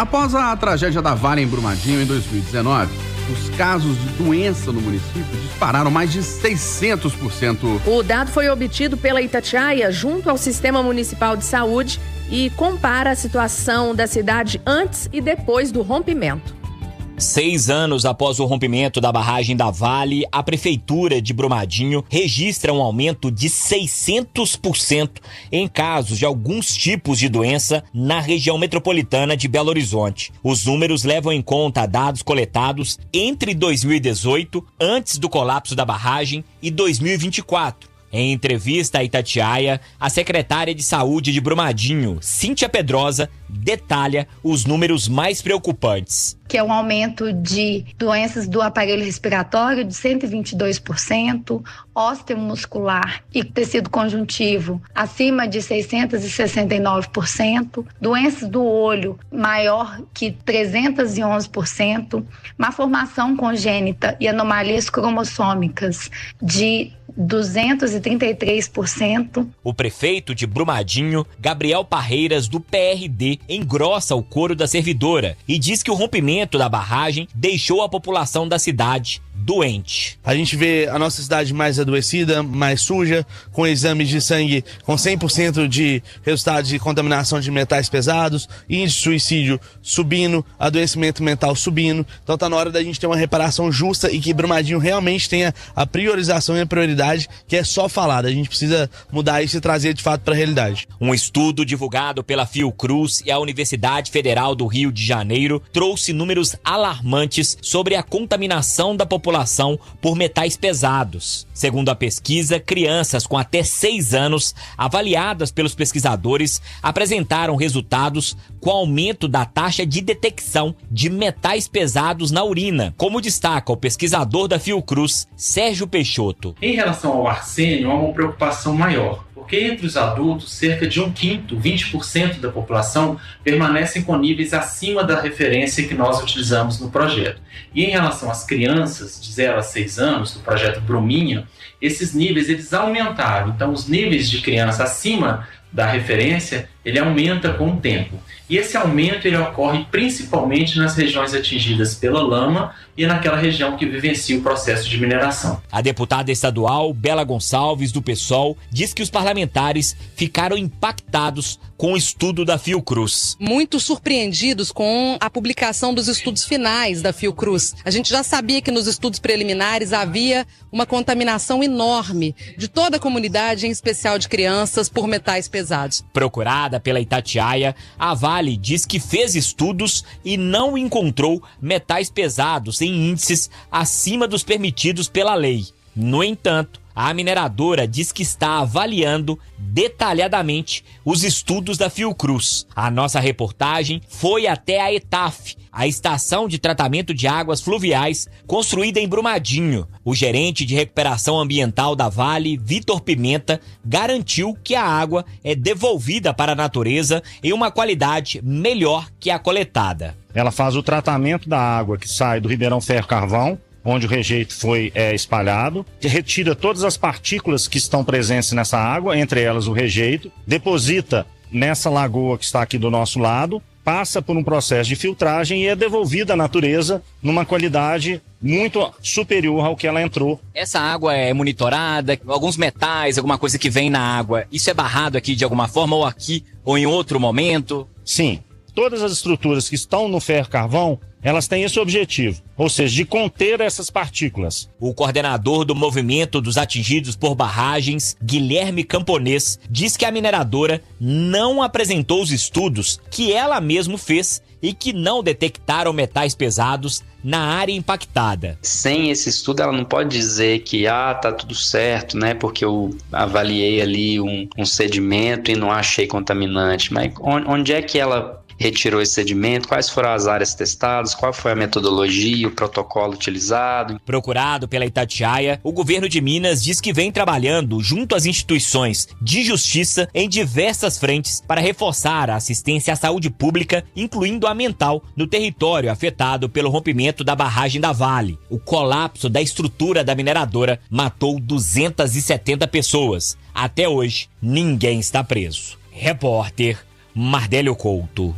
Após a tragédia da Vale em Brumadinho em 2019, os casos de doença no município dispararam mais de 600%. O dado foi obtido pela Itatiaia junto ao Sistema Municipal de Saúde e compara a situação da cidade antes e depois do rompimento. 6 anos após o rompimento da barragem da Vale, a Prefeitura de Brumadinho registra um aumento de 600% em casos de alguns tipos de doença na região metropolitana de Belo Horizonte. Os números levam em conta dados coletados entre 2018, antes do colapso da barragem, e 2024. Em entrevista à Itatiaia, a secretária de Saúde de Brumadinho, Cíntia Pedrosa, detalha os números mais preocupantes. Que é um aumento de doenças do aparelho respiratório de 122%, osteomuscular e tecido conjuntivo acima de 669%, doenças do olho maior que 311%, malformação congênita e anomalias cromossômicas de 233%. O prefeito de Brumadinho, Gabriel Parreiras, do PRD, engrossa o coro da servidora e diz que o rompimento da barragem deixou a população da cidade doente. A gente vê a nossa cidade mais adoecida, mais suja, com exames de sangue com 100% de resultados de contaminação de metais pesados, índice de suicídio subindo, adoecimento mental subindo. Então tá na hora da gente ter uma reparação justa e que Brumadinho realmente tenha a priorização e a prioridade que é só falada. A gente precisa mudar isso e trazer de fato para a realidade. Um estudo divulgado pela Fiocruz e a Universidade Federal do Rio de Janeiro trouxe números alarmantes sobre a contaminação da população por metais pesados. Segundo a pesquisa, crianças com até 6 anos, avaliadas pelos pesquisadores, apresentaram resultados com aumento da taxa de detecção de metais pesados na urina, como destaca o pesquisador da Fiocruz, Sérgio Peixoto. Em relação ao arsênio, há uma preocupação maior, porque entre os adultos, cerca de 1/5, 20% da população, permanecem com níveis acima da referência que nós utilizamos no projeto. E em relação às crianças de 0 a 6 anos, do projeto Bruminha, esses níveis eles aumentaram. Então, os níveis de criança acima da referência, ele aumenta com o tempo. E esse aumento ele ocorre principalmente nas regiões atingidas pela lama e naquela região que vivencia o processo de mineração. A deputada estadual Bela Gonçalves, do PSOL, diz que os parlamentares ficaram impactados com o estudo da Fiocruz. Muito surpreendidos com a publicação dos estudos finais da Fiocruz. A gente já sabia que nos estudos preliminares havia uma contaminação enorme de toda a comunidade, em especial de crianças, por metais pesados. Procurada pela Itatiaia, a Vale diz que fez estudos e não encontrou metais pesados em índices acima dos permitidos pela lei. No entanto, a mineradora diz que está avaliando detalhadamente os estudos da Fiocruz. A nossa reportagem foi até a ETAF, a estação de tratamento de águas fluviais construída em Brumadinho. O gerente de recuperação ambiental da Vale, Vitor Pimenta, garantiu que a água é devolvida para a natureza em uma qualidade melhor que a coletada. Ela faz o tratamento da água que sai do Ribeirão Ferro Carvão, onde o rejeito foi espalhado, retira todas as partículas que estão presentes nessa água, entre elas o rejeito, deposita nessa lagoa que está aqui do nosso lado, passa por um processo de filtragem e é devolvida à natureza numa qualidade muito superior ao que ela entrou. Essa água é monitorada, alguns metais, alguma coisa que vem na água, isso é barrado aqui de alguma forma, ou aqui, ou em outro momento? Sim, todas as estruturas que estão no ferro-carvão, elas têm esse objetivo, ou seja, de conter essas partículas. O coordenador do movimento dos atingidos por barragens, Guilherme Camponês, diz que a mineradora não apresentou os estudos que ela mesma fez e que não detectaram metais pesados na área impactada. Sem esse estudo, ela não pode dizer que tá tudo certo, né? Porque eu avaliei ali um sedimento e não achei contaminante. Mas onde é que ela retirou esse sedimento? Quais foram as áreas testadas? Qual foi a metodologia, o protocolo utilizado? Procurado pela Itatiaia, o governo de Minas diz que vem trabalhando junto às instituições de justiça em diversas frentes para reforçar a assistência à saúde pública, incluindo a mental, no território afetado pelo rompimento da barragem da Vale. O colapso da estrutura da mineradora matou 270 pessoas. Até hoje, ninguém está preso. Repórter Mardélio Couto.